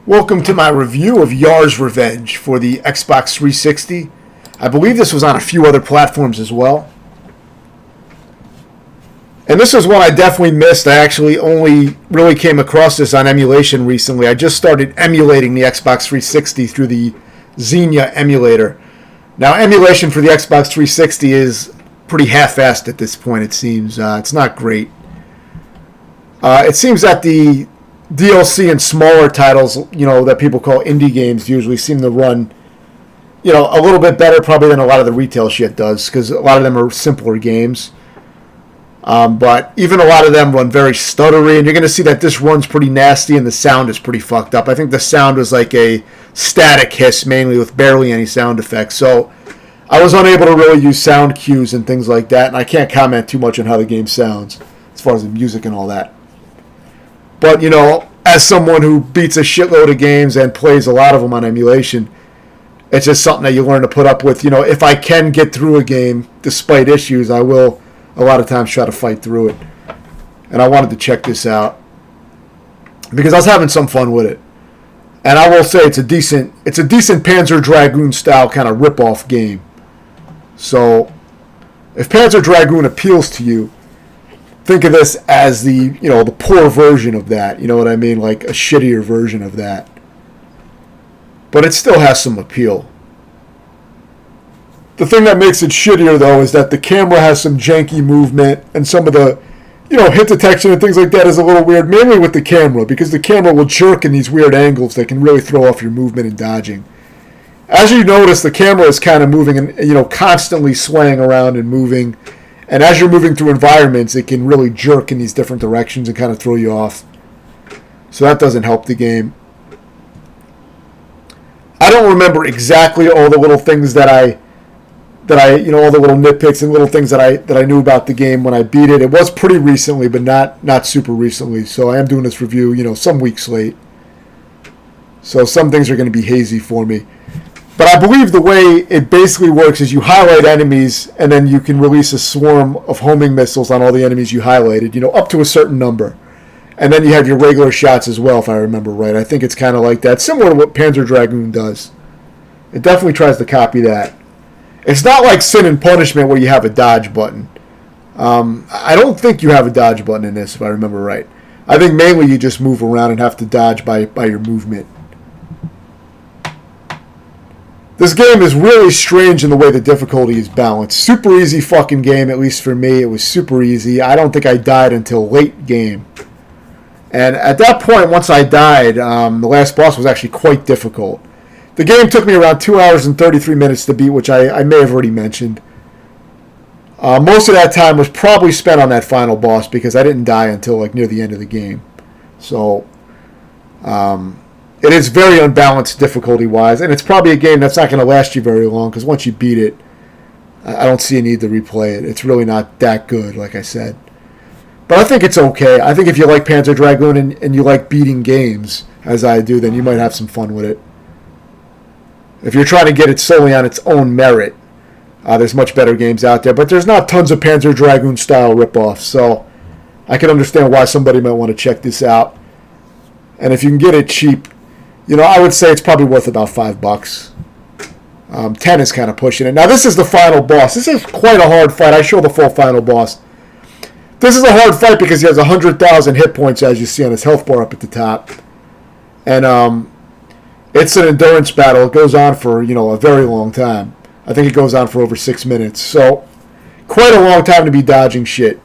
Welcome to my review of Yar's Revenge for the Xbox 360. I believe this was on a few other platforms as well. And this was one I definitely missed. I actually only really came across this on emulation recently. I just started emulating the Xbox 360 through the Xenia emulator. Now, emulation for the Xbox 360 is pretty half-assed at this point, it seems. It's not great. It seems that the DLC and smaller titles, that people call indie games usually seem to run, a little bit better probably than a lot of the retail shit does, because a lot of them are simpler games. But even a lot of them run very stuttery, and you're going to see that this runs pretty nasty, and the sound is pretty fucked up. I think the sound was like a static hiss, mainly with barely any sound effects. So I was unable to really use sound cues and things like that, and I can't comment too much on how the game sounds, as far as the music and all that. But, as someone who beats a shitload of games and plays a lot of them on emulation, it's just something that you learn to put up with. If I can get through a game despite issues, I will a lot of times try to fight through it. And I wanted to check this out because I was having some fun with it. And I will say it's a decent Panzer Dragoon style kind of rip-off game. So if Panzer Dragoon appeals to you, think of this as the poor version of that. You know what I mean? Like a shittier version of that. But it still has some appeal. The thing that makes it shittier, though, is that the camera has some janky movement, and some of the, hit detection and things like that is a little weird, mainly with the camera, because the camera will jerk in these weird angles that can really throw off your movement and dodging. As you notice, the camera is kind of moving and, constantly swaying around and moving. And as you're moving through environments, it can really jerk in these different directions and kind of throw you off. So that doesn't help the game. I don't remember exactly all the little things that I all the little nitpicks and little things that I knew about the game when I beat it. It was pretty recently, but not super recently. So I am doing this review, some weeks late. So some things are going to be hazy for me. But I believe the way it basically works is you highlight enemies, and then you can release a swarm of homing missiles on all the enemies you highlighted, up to a certain number. And then you have your regular shots as well, if I remember right. I think it's kind of like that, similar to what Panzer Dragoon does. It definitely tries to copy that. It's not like Sin and Punishment where you have a dodge button. I don't think you have a dodge button in this, if I remember right. I think mainly you just move around and have to dodge by your movement. This game is really strange in the way the difficulty is balanced. Super easy fucking game, at least for me. It was super easy. I don't think I died until late game. And at that point, once I died, the last boss was actually quite difficult. The game took me around 2 hours and 33 minutes to beat, which I may have already mentioned. Most of that time was probably spent on that final boss because I didn't die until near the end of the game. So it is very unbalanced difficulty-wise, and it's probably a game that's not going to last you very long because once you beat it, I don't see a need to replay it. It's really not that good, like I said. But I think it's okay. I think if you like Panzer Dragoon and you like beating games, as I do, then you might have some fun with it. If you're trying to get it solely on its own merit, there's much better games out there. But there's not tons of Panzer Dragoon-style ripoffs, so I can understand why somebody might want to check this out. And if you can get it cheap, I would say it's probably worth about $5. 10 is kind of pushing it. Now, this is the final boss. This is quite a hard fight. I show the full final boss. This is a hard fight because he has 100,000 hit points, as you see on his health bar up at the top. And it's an endurance battle. It goes on for, a very long time. I think it goes on for over 6 minutes. So, quite a long time to be dodging shit.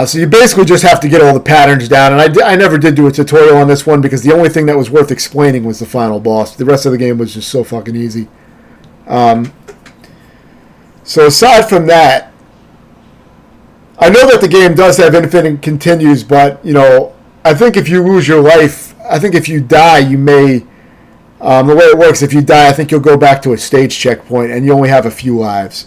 So you basically just have to get all the patterns down. And I never did do a tutorial on this one because the only thing that was worth explaining was the final boss. The rest of the game was just so fucking easy. So aside from that, I know that the game does have infinite continues, but, I think if you lose your life, I think if you die, you may... the way it works, if you die, I think you'll go back to a stage checkpoint and you only have a few lives.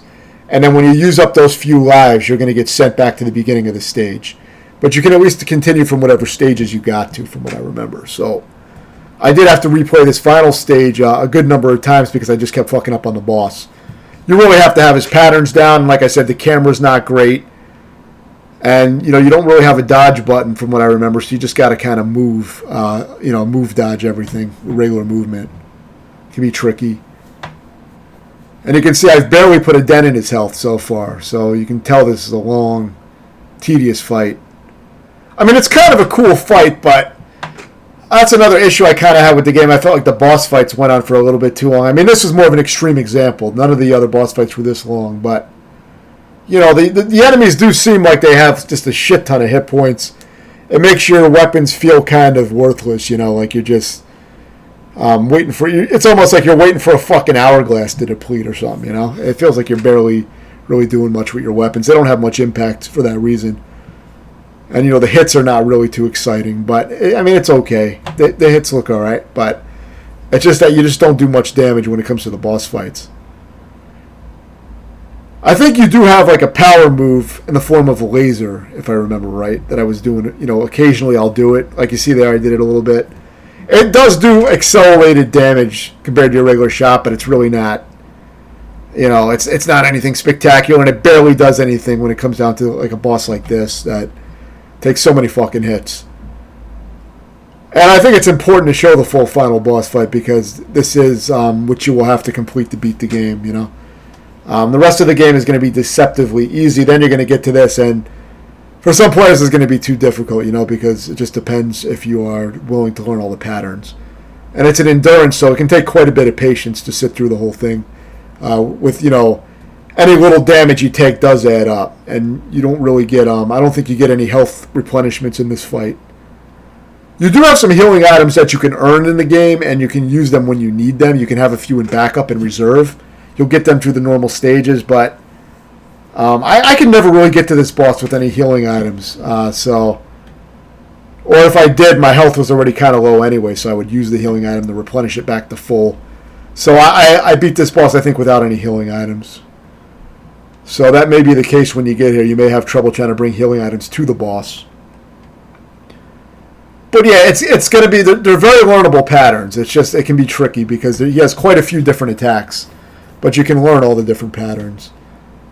And then when you use up those few lives, you're going to get sent back to the beginning of the stage. But you can at least continue from whatever stages you got to, from what I remember. So I did have to replay this final stage a good number of times because I just kept fucking up on the boss. You really have to have his patterns down. And like I said, the camera's not great. And, you don't really have a dodge button from what I remember, so you just got to kind of move, move dodge everything, regular movement. It can be tricky. And you can see I've barely put a dent in his health so far, so you can tell this is a long, tedious fight. I mean, it's kind of a cool fight, but that's another issue I kind of had with the game. I felt like the boss fights went on for a little bit too long. I mean, this was more of an extreme example. None of the other boss fights were this long, but the enemies do seem like they have just a shit ton of hit points. It makes your weapons feel kind of worthless, like you're just waiting for you. It's almost like you're waiting for a fucking hourglass to deplete or something, It feels like you're barely really doing much with your weapons. They don't have much impact for that reason. And, the hits are not really too exciting, but, I mean, it's okay. The hits look all right, but it's just that you just don't do much damage when it comes to the boss fights. I think you do have like a power move in the form of a laser, if I remember right, that I was doing. Occasionally I'll do it. Like you see there, I did it a little bit. It does do accelerated damage compared to your regular shot, but it's really not. It's not anything spectacular, and it barely does anything when it comes down to like a boss like this that takes so many fucking hits. And I think it's important to show the full final boss fight because this is what you will have to complete to beat the game, The rest of the game is going to be deceptively easy. Then you're going to get to this, and for some players it's going to be too difficult, because it just depends if you are willing to learn all the patterns. And it's an endurance, so it can take quite a bit of patience to sit through the whole thing. With, any little damage you take does add up, and you don't really get, I don't think you get any health replenishments in this fight. You do have some healing items that you can earn in the game, and you can use them when you need them. You can have a few in backup and reserve. You'll get them through the normal stages, but I can never really get to this boss with any healing items. Or if I did, my health was already kind of low anyway, so I would use the healing item to replenish it back to full. So I beat this boss, I think, without any healing items. So that may be the case when you get here. You may have trouble trying to bring healing items to the boss. But yeah, it's going to be, they're very learnable patterns. It's just, it can be tricky because he has quite a few different attacks. But you can learn all the different patterns.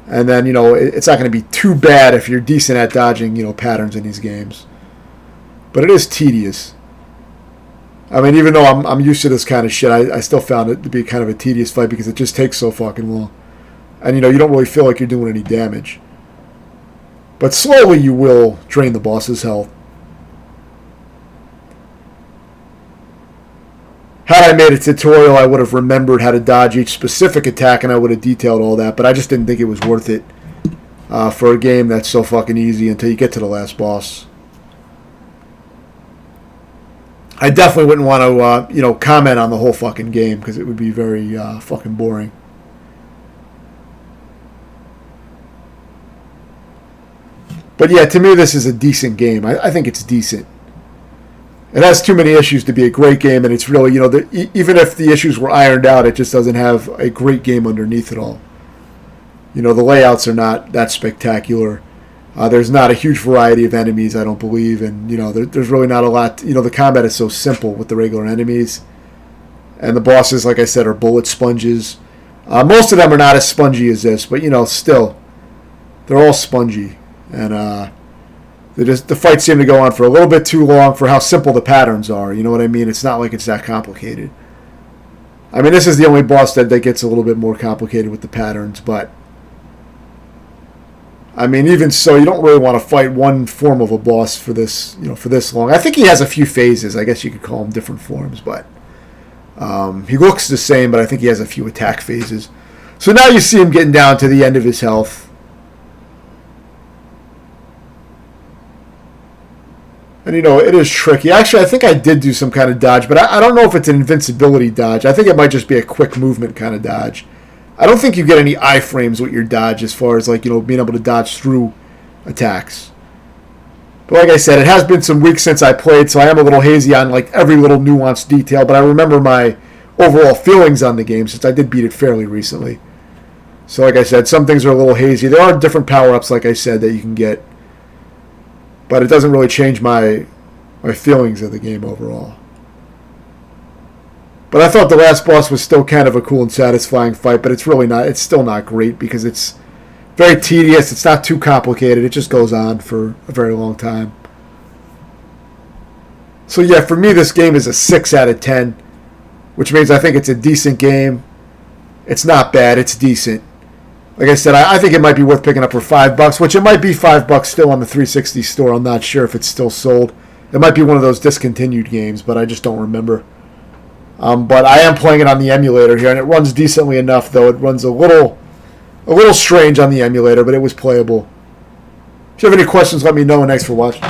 And then, it's not going to be too bad if you're decent at dodging, patterns in these games. But it is tedious. I mean, even though I'm used to this kind of shit, I still found it to be kind of a tedious fight because it just takes so fucking long. And, you don't really feel like you're doing any damage. But slowly you will drain the boss's health. Had I made a tutorial, I would have remembered how to dodge each specific attack, and I would have detailed all that, but I just didn't think it was worth it for a game that's so fucking easy until you get to the last boss. I definitely wouldn't want to, comment on the whole fucking game, because it would be very fucking boring. But yeah, to me, this is a decent game. I think it's decent. It has too many issues to be a great game, and it's really, even if the issues were ironed out, it just doesn't have a great game underneath it all. The layouts are not that spectacular. There's not a huge variety of enemies, I don't believe, and, there's really not a lot. The combat is so simple with the regular enemies. And the bosses, like I said, are bullet sponges. Most of them are not as spongy as this, but, still, they're all spongy. And, the fights seem to go on for a little bit too long for how simple the patterns are. You know what I mean? It's not like it's that complicated. I mean, this is the only boss that gets a little bit more complicated with the patterns, but I mean, even so, you don't really want to fight one form of a boss for this, for this long. I think he has a few phases. I guess you could call them different forms, but he looks the same, but I think he has a few attack phases. So now you see him getting down to the end of his health. And, it is tricky. Actually, I think I did do some kind of dodge, but I don't know if it's an invincibility dodge. I think it might just be a quick movement kind of dodge. I don't think you get any iframes with your dodge as far as, being able to dodge through attacks. But like I said, it has been some weeks since I played, so I am a little hazy on, every little nuanced detail, but I remember my overall feelings on the game since I did beat it fairly recently. So like I said, some things are a little hazy. There are different power-ups, like I said, that you can get. But it doesn't really change my feelings of the game overall. But I thought the last boss was still kind of a cool and satisfying fight, but it's really not. It's still not great because it's Very tedious. It's not too complicated. It just goes on for a very long time. So yeah, for me, this game is a 6 out of 10, which means I think it's a decent game. It's not bad. It's decent. Like I said, I think it might be worth picking up for $5, which it might be $5 still on the 360 store. I'm not sure if it's still sold. It might be one of those discontinued games, but I just don't remember. But I am playing it on the emulator here, and it runs decently enough, though. It runs a little strange on the emulator, but it was playable. If you have any questions, let me know, and thanks for watching.